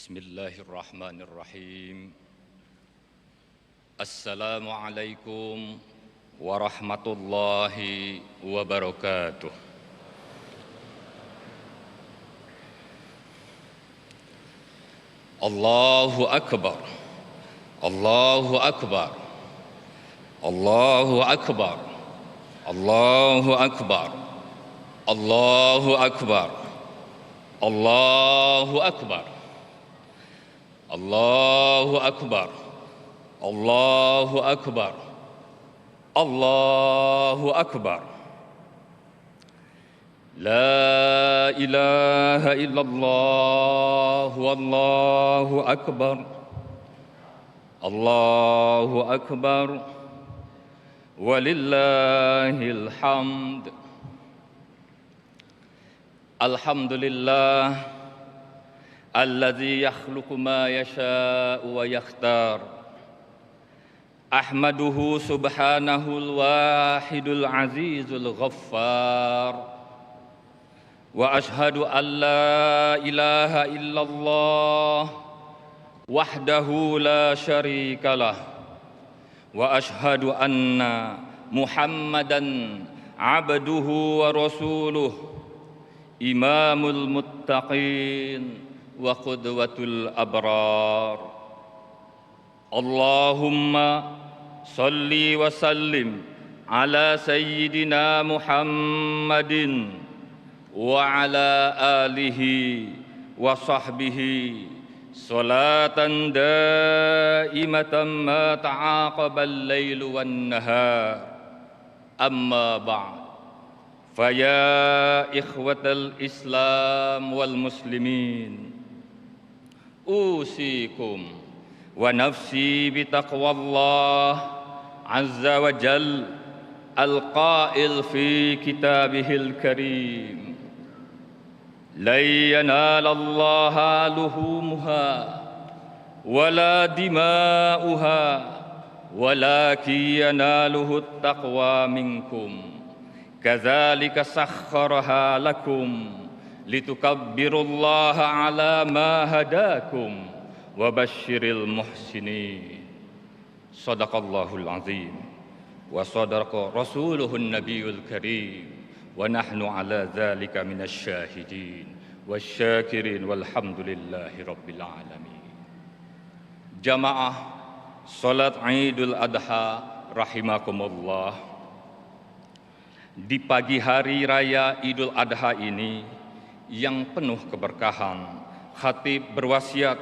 Bismillahirrahmanirrahim. Assalamualaikum warahmatullahi wabarakatuh. Allahu Akbar, Allahu Akbar, Allahu Akbar, Allahu Akbar, Allahu Akbar, Allahu Akbar, Allahu Akbar, Allahu Akbar, Allahu Akbar. La ilaha illallah, wallahu akbar, Allahu akbar, walillahil hamd. Alhamdulillah alladzi yakhluqu ma yasha'u wa yakhtar. Ahmaduhu subhanahul wahidul azizul ghaffar. Wa ashhadu an la ilaha illallah wahdahu la syarikalah. Wa ashhadu anna Muhammadan abduhu wa rasuluh, imamul muttaqin wa qudwatul abrar. Allahumma salli wa sallim ala sayyidina Muhammadin wa ala alihi wa sahbihi salatan daimatan ma ta'aqabal lailu wan nahar. Amma ba'd. Faya ikhwatal Islam wal muslimin, usikum wa nafsi bitaqwallah azza wa jal al-qail fi kitabihil karim. La yanalallaha luhumuha wala dima'uha walakin yanaluhu at-taqwa minkum. Kadzalika sakhkharaha lakum litukabbirullaha ala ma hadakum wa basyiril muhsinin. Shadaqallahul azim wa shadaqa rasuluhun nabiyul karim. Wa nahnu ala dzalika minasy syahidin wasyakirin walhamdulillahi rabbil alamin. Jamaah salat Idul Adha rahimakumullah. Di pagi hari raya Idul Adha ini yang penuh keberkahan, khatib berwasiat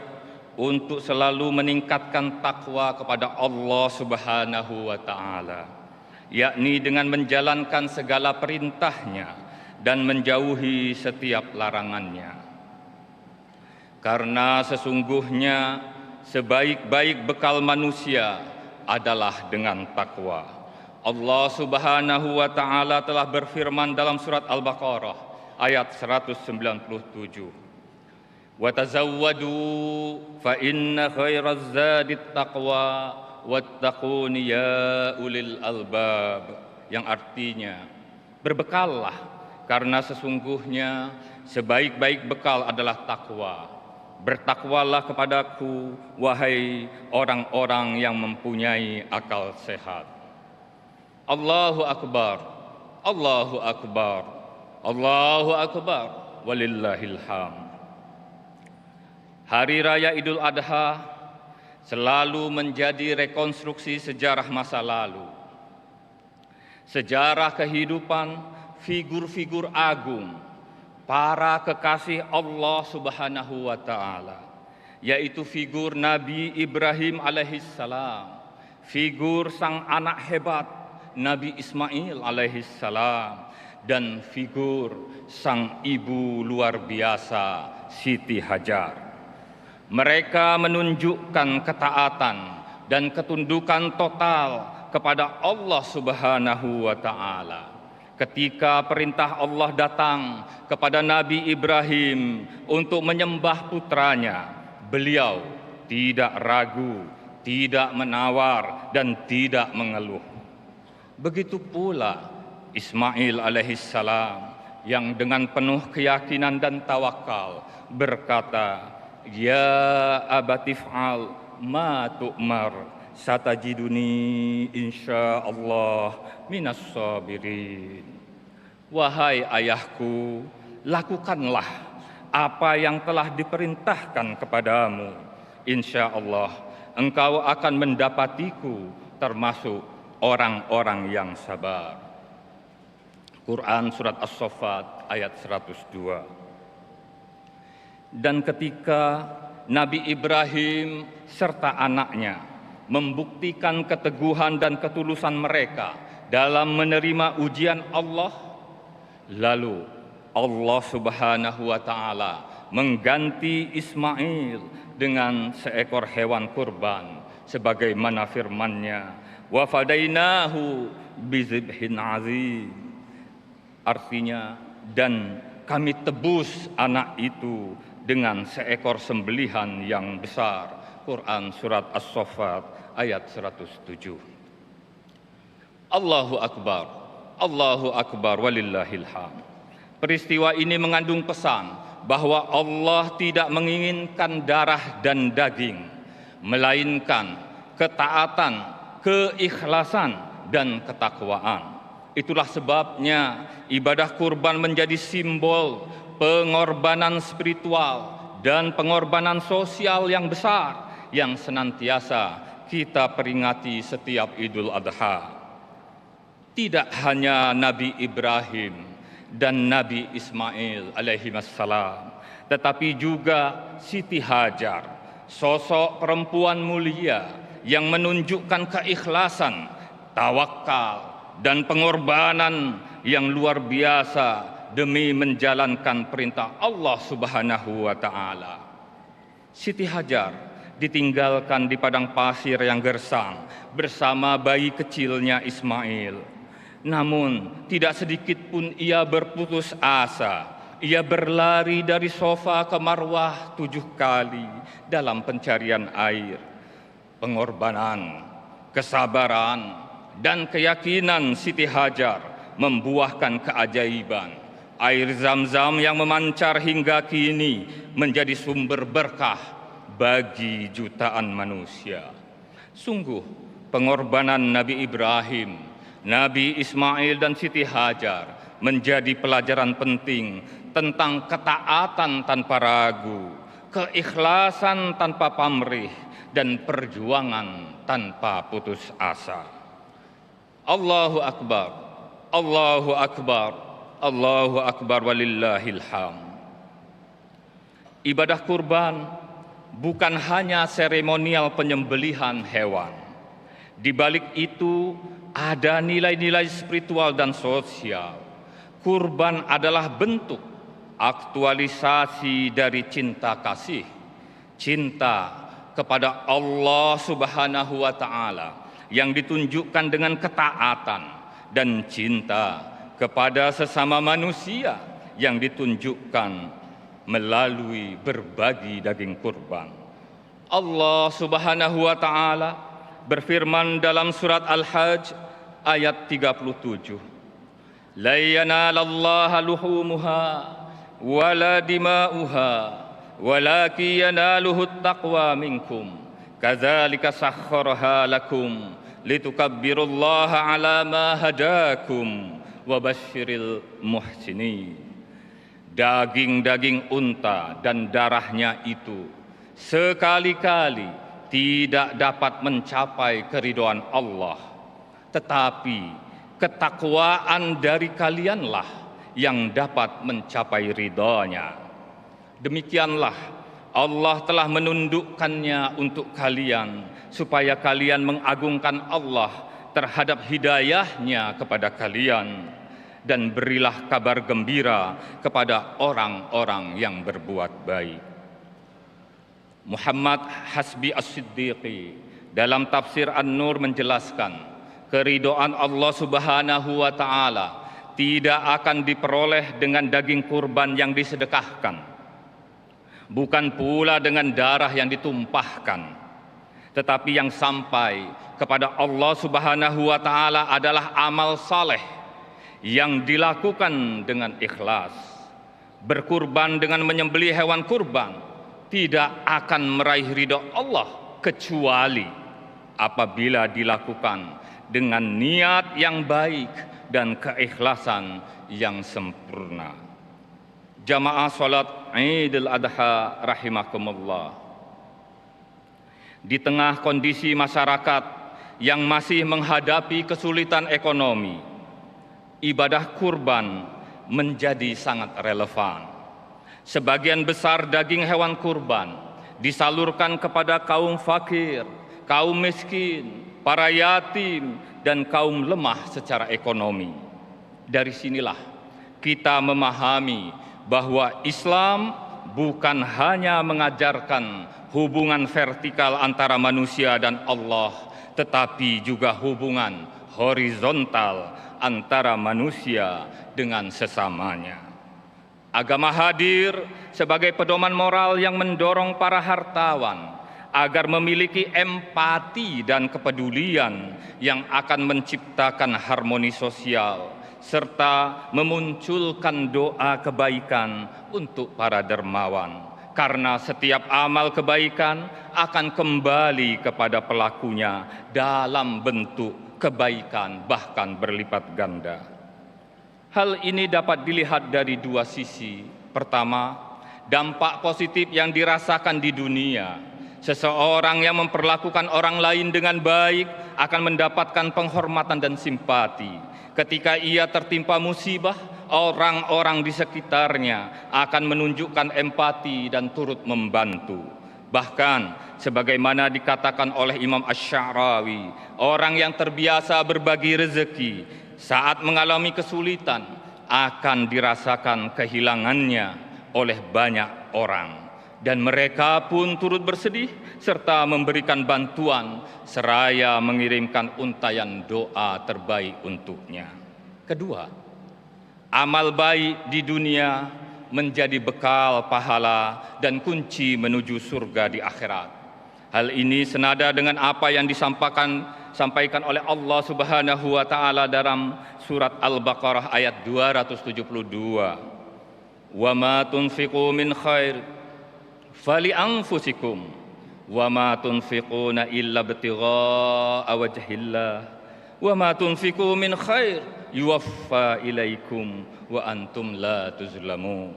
untuk selalu meningkatkan takwa kepada Allah Subhanahu wa taala, yakni dengan menjalankan segala perintahnya dan menjauhi setiap larangannya. Karena sesungguhnya sebaik-baik bekal manusia adalah dengan takwa. Allah Subhanahu wa taala telah berfirman dalam surat Al-Baqarah ayat 197. Wa tazawwadu fa inna khairaz zadit taqwa wattaquni ya ulil albab, yang artinya berbekallah karena sesungguhnya sebaik-baik bekal adalah takwa. Bertakwalah kepadaku wahai orang-orang yang mempunyai akal sehat. Allahu akbar, Allahu akbar, Allahu akbar, walillahil hamd. Hari raya Idul Adha selalu menjadi rekonstruksi sejarah masa lalu, sejarah kehidupan figur-figur agung, para kekasih Allah Subhanahu wa taala, yaitu figur Nabi Ibrahim alaihissalam, figur sang anak hebat Nabi Ismail alaihissalam, dan figur sang ibu luar biasa Siti Hajar. Mereka menunjukkan ketaatan dan ketundukan total kepada Allah Subhanahu wa taala. Ketika perintah Allah datang kepada Nabi Ibrahim untuk menyembah putranya, beliau tidak ragu, tidak menawar, dan tidak mengeluh. Begitu pula Ismail alaihissalam yang dengan penuh keyakinan dan tawakal berkata, Ya abatif'al ma tu'mar satajiduni insyaallah minas sabirin. Wahai ayahku, lakukanlah apa yang telah diperintahkan kepadamu. Insyaallah engkau akan mendapatiku termasuk orang-orang yang sabar. Quran Surat As-Saffat ayat 102. Dan ketika Nabi Ibrahim serta anaknya membuktikan keteguhan dan ketulusan mereka dalam menerima ujian Allah, lalu Allah Subhanahu wa Ta'ala mengganti Ismail dengan seekor hewan kurban sebagaimana firman-Nya, wa fadainahu bizibhin azim. Artinya, dan kami tebus anak itu dengan seekor sembelihan yang besar. Quran Surat As-Saffat ayat 107. Allahu Akbar, Allahu Akbar walillahil hamd. Peristiwa ini mengandung pesan bahwa Allah tidak menginginkan darah dan daging, melainkan ketaatan, keikhlasan, dan ketakwaan. Itulah sebabnya ibadah kurban menjadi simbol pengorbanan spiritual dan pengorbanan sosial yang besar yang senantiasa kita peringati setiap Idul Adha. Tidak hanya Nabi Ibrahim dan Nabi Ismail alaihissalam, tetapi juga Siti Hajar, sosok perempuan mulia yang menunjukkan keikhlasan, tawakal, dan pengorbanan yang luar biasa demi menjalankan perintah Allah Subhanahu wa Ta'ala. Siti Hajar ditinggalkan di padang pasir yang gersang bersama bayi kecilnya Ismail. Namun tidak sedikit pun ia berputus asa. Ia berlari dari Sofa ke Marwah 7 kali dalam pencarian air. Pengorbanan, kesabaran, dan keyakinan Siti Hajar membuahkan keajaiban. Air Zam-Zam yang memancar hingga kini menjadi sumber berkah bagi jutaan manusia. Sungguh pengorbanan Nabi Ibrahim, Nabi Ismail, dan Siti Hajar menjadi pelajaran penting tentang ketaatan tanpa ragu, keikhlasan tanpa pamrih, dan perjuangan tanpa putus asa. Allahu Akbar, Allahu Akbar, Allahu Akbar walillahil hamd. Ibadah kurban bukan hanya seremonial penyembelihan hewan. Di balik itu ada nilai-nilai spiritual dan sosial. Kurban adalah bentuk aktualisasi dari cinta kasih, cinta kepada Allah Subhanahu wa Ta'ala yang ditunjukkan dengan ketaatan, dan cinta kepada sesama manusia yang ditunjukkan melalui berbagi daging kurban. Allah Subhanahu wa Ta'ala berfirman dalam surat Al-Hajj ayat 37, la yanalallaha luhumuha wala dima'uha walakin yanaluhut taqwa minkum kadzalika sakhkharaha lakum litukabbirullaha ala ma hadakum wa basyiril muhsinin. Daging-daging unta dan darahnya itu sekali-kali tidak dapat mencapai keridhaan Allah, tetapi ketakwaan dari kalianlah yang dapat mencapai ridha-Nya. Demikianlah Allah telah menundukkannya untuk kalian, supaya kalian mengagungkan Allah terhadap hidayah-Nya kepada kalian, dan berilah kabar gembira kepada orang-orang yang berbuat baik. Muhammad Hasbi As-Siddiqi dalam tafsir An-Nur menjelaskan, keridhaan Allah Subhanahu wa Ta'ala tidak akan diperoleh dengan daging kurban yang disedekahkan, bukan pula dengan darah yang ditumpahkan, tetapi yang sampai kepada Allah Subhanahu wa Ta'ala adalah amal saleh yang dilakukan dengan ikhlas. Berkurban dengan menyembelih hewan kurban tidak akan meraih ridho Allah kecuali apabila dilakukan dengan niat yang baik dan keikhlasan yang sempurna. Jamaah salat Idul Adha rahimakumullah. Di tengah kondisi masyarakat yang masih menghadapi kesulitan ekonomi, ibadah kurban menjadi sangat relevan. Sebagian besar daging hewan kurban disalurkan kepada kaum fakir, kaum miskin, para yatim, dan kaum lemah secara ekonomi. Dari sinilah kita memahami bahwa Islam bukan hanya mengajarkan hubungan vertikal antara manusia dan Allah, tetapi juga hubungan horizontal antara manusia dengan sesamanya. Agama hadir sebagai pedoman moral yang mendorong para hartawan agar memiliki empati dan kepedulian yang akan menciptakan harmoni sosial serta memunculkan doa kebaikan untuk para dermawan. Karena setiap amal kebaikan akan kembali kepada pelakunya dalam bentuk kebaikan bahkan berlipat ganda. Hal ini dapat dilihat dari dua sisi. Pertama, dampak positif yang dirasakan di dunia. Seseorang yang memperlakukan orang lain dengan baik akan mendapatkan penghormatan dan simpati. Ketika ia tertimpa musibah, orang-orang di sekitarnya akan menunjukkan empati dan turut membantu. Bahkan, sebagaimana dikatakan oleh Imam Asy-Sya'rawi, orang yang terbiasa berbagi rezeki saat mengalami kesulitan akan dirasakan kehilangannya oleh banyak orang, dan mereka pun turut bersedih serta memberikan bantuan seraya mengirimkan untayan doa terbaik untuknya. Kedua, amal baik di dunia menjadi bekal pahala dan kunci menuju surga di akhirat. Hal ini senada dengan apa yang disampaikan oleh Allah Subhanahu wa taala dalam surat Al-Baqarah ayat 272. Wa ma tunfiqu min khair fali anfusikum wa ma tunfiquna illa ibtigha'a wajhillah wa ma tunfiqu min khair yuwaffa ilaikum wa antum la tuzlamun.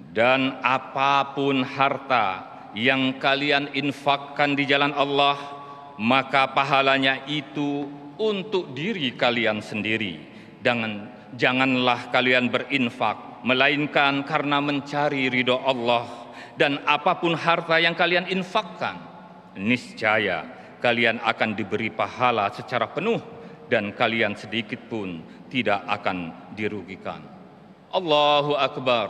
Dan apapun harta yang kalian infakkan di jalan Allah, maka pahalanya itu untuk diri kalian sendiri. Dan janganlah kalian berinfak melainkan karena mencari ridho Allah. Dan apapun harta yang kalian infakkan, niscaya kalian akan diberi pahala secara penuh dan kalian sedikit pun tidak akan dirugikan. Allahu Akbar,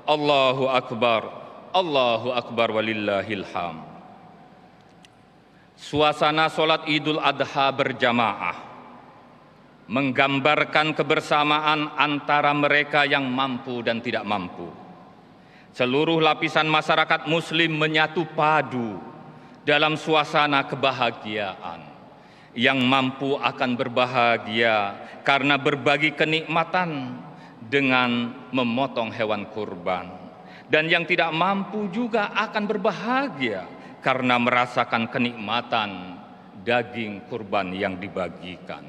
Allahu Akbar, Allahu Akbar walillahil hamd. Suasana sholat Idul Adha berjamaah menggambarkan kebersamaan antara mereka yang mampu dan tidak mampu. Seluruh lapisan masyarakat Muslim menyatu padu dalam suasana kebahagiaan. Yang mampu akan berbahagia karena berbagi kenikmatan dengan memotong hewan kurban. Dan yang tidak mampu juga akan berbahagia karena merasakan kenikmatan daging kurban yang dibagikan.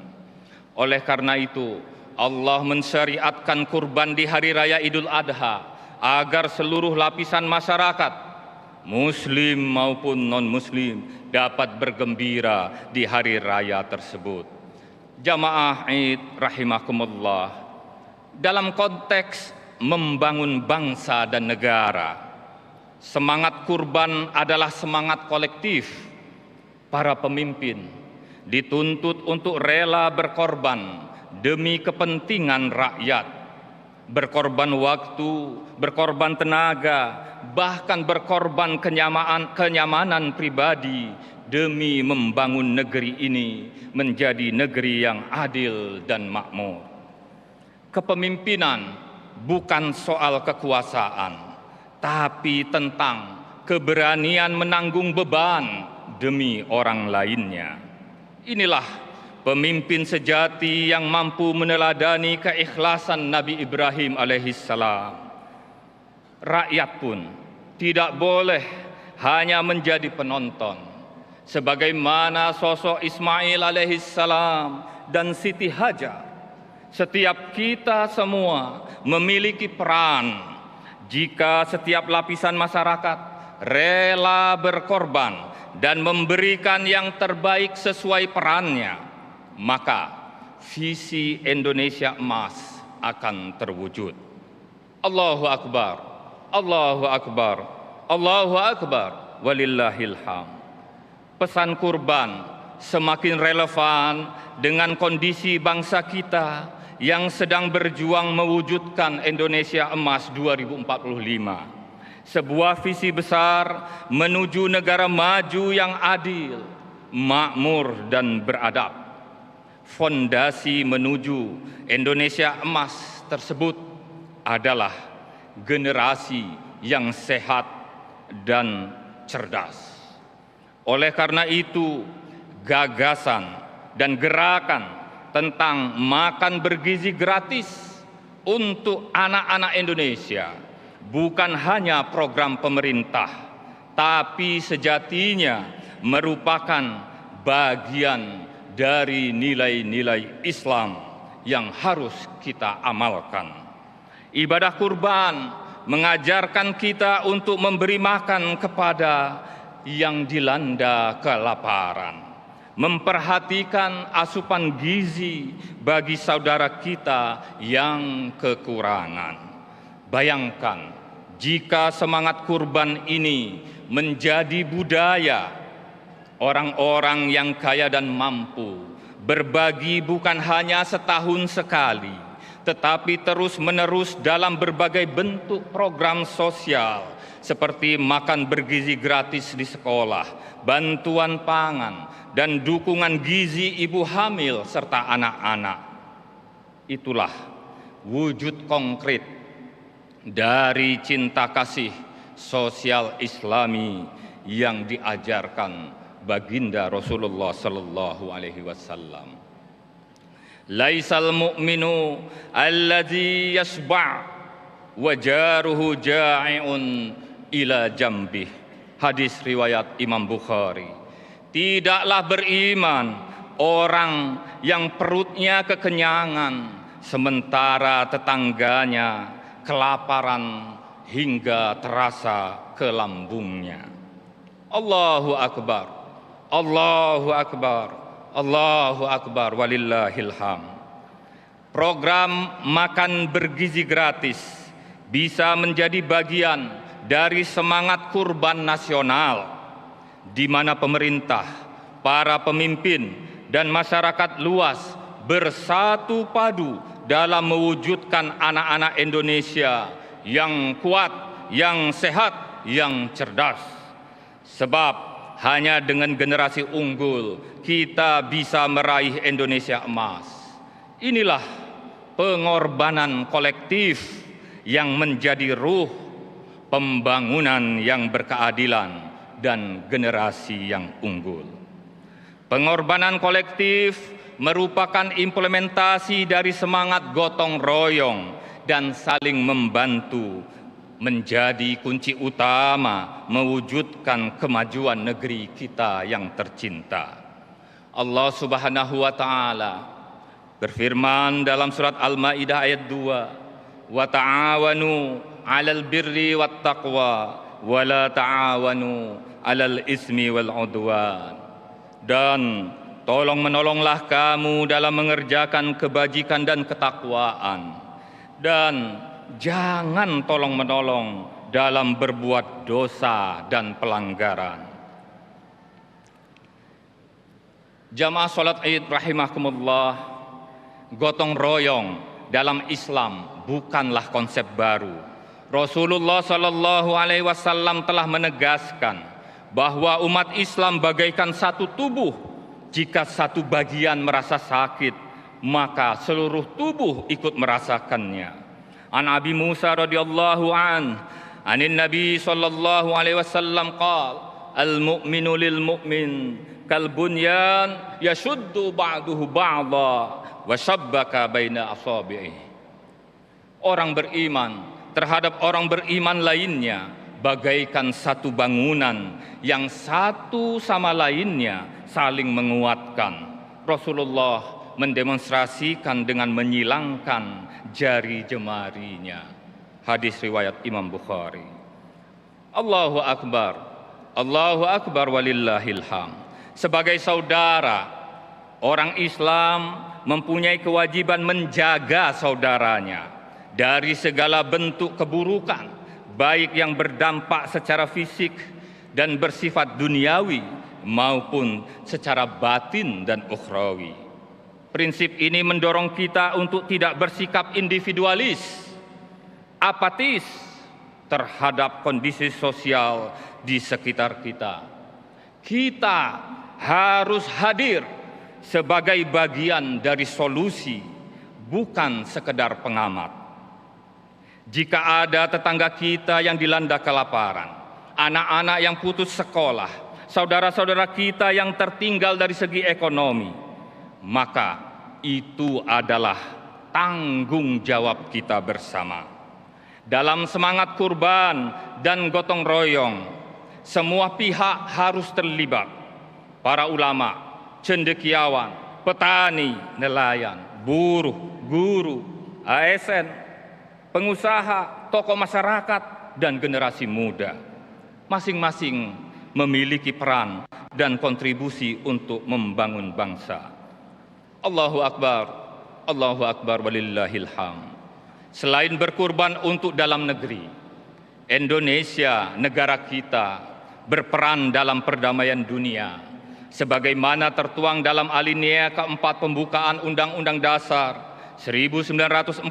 Oleh karena itu, Allah mensyariatkan kurban di hari raya Idul Adha agar seluruh lapisan masyarakat, Muslim maupun non-Muslim, dapat bergembira di hari raya tersebut. Jamaah Id rahimakumullah, dalam konteks membangun bangsa dan negara, semangat kurban adalah semangat kolektif. Para pemimpin dituntut untuk rela berkorban demi kepentingan rakyat, berkorban waktu, berkorban tenaga, bahkan berkorban kenyamanan pribadi demi membangun negeri ini menjadi negeri yang adil dan makmur. Kepemimpinan bukan soal kekuasaan, tapi tentang keberanian menanggung beban demi orang lainnya. Inilah pemimpin sejati yang mampu meneladani keikhlasan Nabi Ibrahim alaihissalam. Rakyat pun tidak boleh hanya menjadi penonton. Sebagaimana sosok Ismail alaihissalam dan Siti Hajar, setiap kita semua memiliki peran. Jika setiap lapisan masyarakat rela berkorban dan memberikan yang terbaik sesuai perannya, maka visi Indonesia Emas akan terwujud. Allahu Akbar, Allahu Akbar, Allahu Akbar, walillahil hamd. Pesan kurban semakin relevan dengan kondisi bangsa kita yang sedang berjuang mewujudkan Indonesia Emas 2045. Sebuah visi besar menuju negara maju yang adil, makmur dan beradab. Fondasi menuju Indonesia Emas tersebut adalah generasi yang sehat dan cerdas. Oleh karena itu, gagasan dan gerakan tentang makan bergizi gratis untuk anak-anak Indonesia bukan hanya program pemerintah, tapi sejatinya merupakan bagian dari nilai-nilai Islam yang harus kita amalkan. Ibadah kurban mengajarkan kita untuk memberi makan kepada yang dilanda kelaparan, memperhatikan asupan gizi bagi saudara kita yang kekurangan. Bayangkan jika semangat kurban ini menjadi budaya, orang-orang yang kaya dan mampu berbagi bukan hanya setahun sekali, tetapi terus-menerus dalam berbagai bentuk program sosial seperti makan bergizi gratis di sekolah, bantuan pangan, dan dukungan gizi ibu hamil serta anak-anak. Itulah wujud konkret dari cinta kasih sosial Islami yang diajarkan baginda Rasulullah sallallahu alaihi wasallam. Laisal mu'minu alladzi yasba' wa jaruhu ja'iun ila jambih. Hadis riwayat Imam Bukhari. Tidaklah beriman orang yang perutnya kekenyangan sementara tetangganya kelaparan hingga terasa ke lambungnya. Allahu Akbar, Allahu Akbar, Allahu Akbar, walillahil hamd. Program makan bergizi gratis bisa menjadi bagian dari semangat kurban nasional, di mana pemerintah, para pemimpin, dan masyarakat luas bersatu padu dalam mewujudkan anak-anak Indonesia yang kuat, yang sehat, yang cerdas. Sebab hanya dengan generasi unggul kita bisa meraih Indonesia Emas. Inilah pengorbanan kolektif yang menjadi ruh pembangunan yang berkeadilan dan generasi yang unggul. Pengorbanan kolektif merupakan implementasi dari semangat gotong royong dan saling membantu menjadi kunci utama mewujudkan kemajuan negeri kita yang tercinta. Allah Subhanahu wa taala berfirman dalam surat Al-Maidah ayat 2, "Wa ta'awanu 'alal birri wat taqwa wa la ta'awanu 'alal ismi wal 'udwan." Dan tolong-menolonglah kamu dalam mengerjakan kebajikan dan ketakwaan, dan jangan tolong-menolong dalam berbuat dosa dan pelanggaran. Jamaah salat Id rahimakumullah, gotong royong dalam Islam bukanlah konsep baru. Rasulullah sallallahu alaihi wasallam telah menegaskan bahwa umat Islam bagaikan satu tubuh. Jika satu bagian merasa sakit, maka seluruh tubuh ikut merasakannya. An Abi Musa radhiyallahu anin Nabi sallallahu alaihi wasallam qala, al-mu'minu lil mu'min kal bunyan yashuddu ba'duhu ba'dha wa shabbaka baina asabi'i. Orang beriman terhadap orang beriman lainnya bagaikan satu bangunan yang satu sama lainnya saling menguatkan. Rasulullah mendemonstrasikan dengan menyilangkan jari jemarinya. Hadis riwayat Imam Bukhari. Allahu Akbar, Allahu Akbar walillahil hamd. Sebagai saudara, orang Islam mempunyai kewajiban menjaga saudaranya dari segala bentuk keburukan, baik yang berdampak secara fisik dan bersifat duniawi maupun secara batin dan ukhrawi. Prinsip ini mendorong kita untuk tidak bersikap individualis, apatis terhadap kondisi sosial di sekitar kita. Kita harus hadir sebagai bagian dari solusi, bukan sekedar pengamat. Jika ada tetangga kita yang dilanda kelaparan, anak-anak yang putus sekolah, saudara-saudara kita yang tertinggal dari segi ekonomi, maka itu adalah tanggung jawab kita bersama. Dalam semangat kurban dan gotong royong, semua pihak harus terlibat. Para ulama, cendekiawan, petani, nelayan, buruh, guru, ASN, pengusaha, tokoh masyarakat, dan generasi muda. Masing-masing memiliki peran dan kontribusi untuk membangun bangsa. Allahu Akbar, Allahu Akbar walillahil hamd. Selain berkurban untuk dalam negeri, Indonesia, negara kita, berperan dalam perdamaian dunia, sebagaimana tertuang dalam alinea keempat pembukaan Undang-Undang Dasar 1945,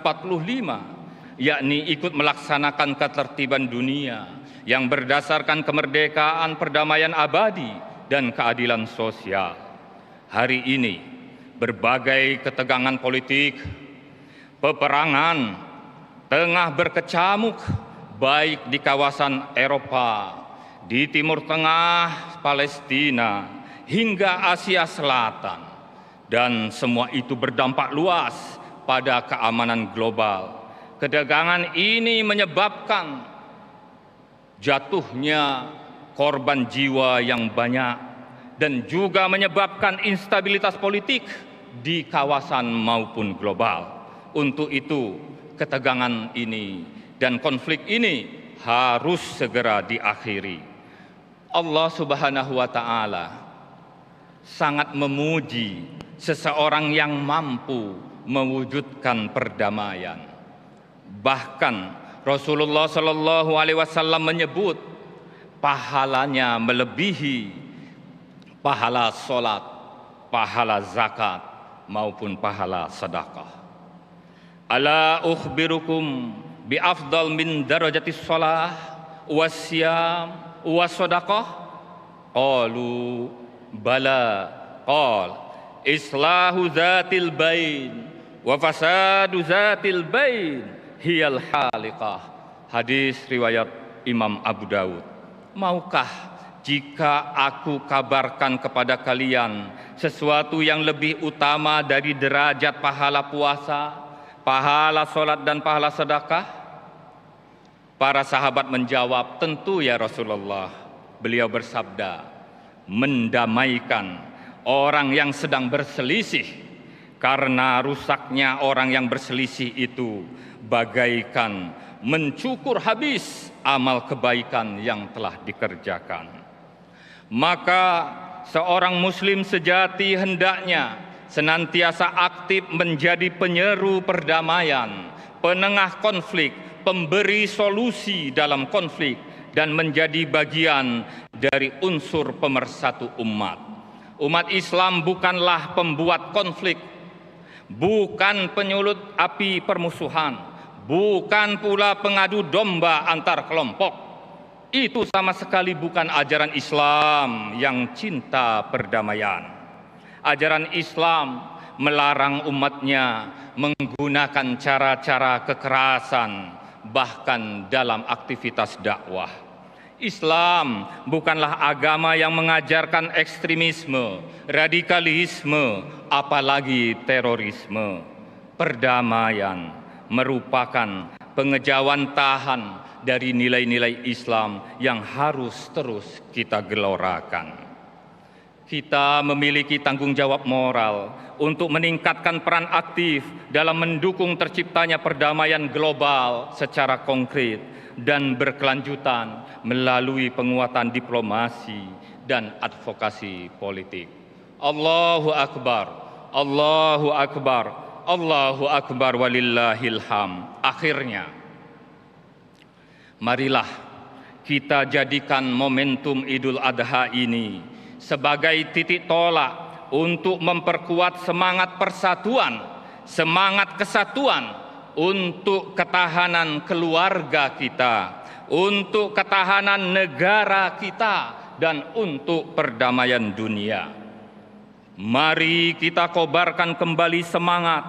yakni ikut melaksanakan ketertiban dunia yang berdasarkan kemerdekaan, perdamaian abadi, dan keadilan sosial. Hari ini, berbagai ketegangan politik, peperangan tengah berkecamuk, baik di kawasan Eropa, di Timur Tengah, Palestina, hingga Asia Selatan. Dan semua itu berdampak luas pada keamanan global. Ketegangan ini menyebabkan jatuhnya korban jiwa yang banyak dan juga menyebabkan instabilitas politik di kawasan maupun global. Untuk itu, ketegangan ini dan konflik ini harus segera diakhiri. Allah Subhanahu wa Ta'ala sangat memuji seseorang yang mampu mewujudkan perdamaian. Bahkan Rasulullah Shallallahu Alaihi Wasallam menyebut pahalanya melebihi pahala sholat, pahala zakat, maupun pahala sedekah. Ala ukhbirukum bi afdal min darajatis shalah wasyam wassadaqah? Qalu bala. Qal islahu zatil bain wa fasadu zatil bain hiyal haliqah. Hadis riwayat Imam Abu Dawud. Maukah jika aku kabarkan kepada kalian sesuatu yang lebih utama dari derajat pahala puasa, pahala sholat, dan pahala sedekah? Para sahabat menjawab, tentu ya Rasulullah. Beliau bersabda, mendamaikan orang yang sedang berselisih, karena rusaknya orang yang berselisih itu bagaikan mencukur habis amal kebaikan yang telah dikerjakan. Maka seorang muslim sejati hendaknya senantiasa aktif menjadi penyeru perdamaian, penengah konflik, pemberi solusi dalam konflik, dan menjadi bagian dari unsur pemersatu umat. Umat Islam bukanlah pembuat konflik, bukan penyulut api permusuhan, bukan pula pengadu domba antar kelompok. Itu sama sekali bukan ajaran Islam yang cinta perdamaian. Ajaran Islam melarang umatnya menggunakan cara-cara kekerasan, bahkan dalam aktivitas dakwah. Islam bukanlah agama yang mengajarkan ekstremisme, radikalisme, apalagi terorisme. Perdamaian merupakan pengejauhan tahan dari nilai-nilai Islam yang harus terus kita gelorakan. Kita memiliki tanggung jawab moral untuk meningkatkan peran aktif dalam mendukung terciptanya perdamaian global secara konkret dan berkelanjutan melalui penguatan diplomasi dan advokasi politik. Allahu Akbar, Allahu Akbar, Allahu Akbar walillahil hamd. Akhirnya, marilah kita jadikan momentum Idul Adha ini sebagai titik tolak untuk memperkuat semangat persatuan, semangat kesatuan untuk ketahanan keluarga kita, untuk ketahanan negara kita, dan untuk perdamaian dunia. Mari kita kobarkan kembali semangat,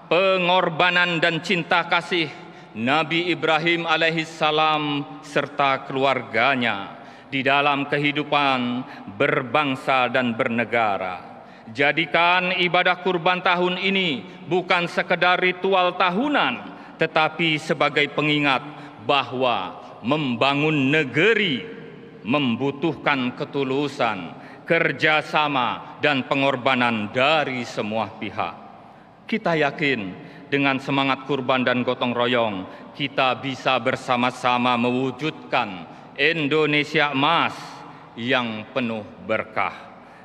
pengorbanan dan cinta kasih Nabi Ibrahim alaihissalam serta keluarganya di dalam kehidupan berbangsa dan bernegara. Jadikan ibadah kurban tahun ini bukan sekedar ritual tahunan, tetapi sebagai pengingat bahwa membangun negeri membutuhkan ketulusan, kerjasama, dan pengorbanan dari semua pihak. Kita yakin dengan semangat kurban dan gotong royong, kita bisa bersama-sama mewujudkan Indonesia emas yang penuh berkah.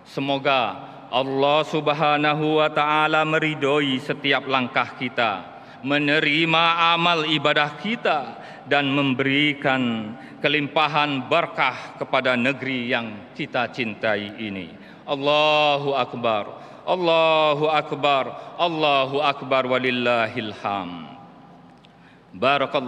Semoga Allah Subhanahu wa Ta'ala meridhoi setiap langkah kita, menerima amal ibadah kita, dan memberikan kelimpahan berkah kepada negeri yang kita cintai ini. Allahu Akbar, Allahu Akbar, Allahu Akbar walillahil hamd. Barakallahu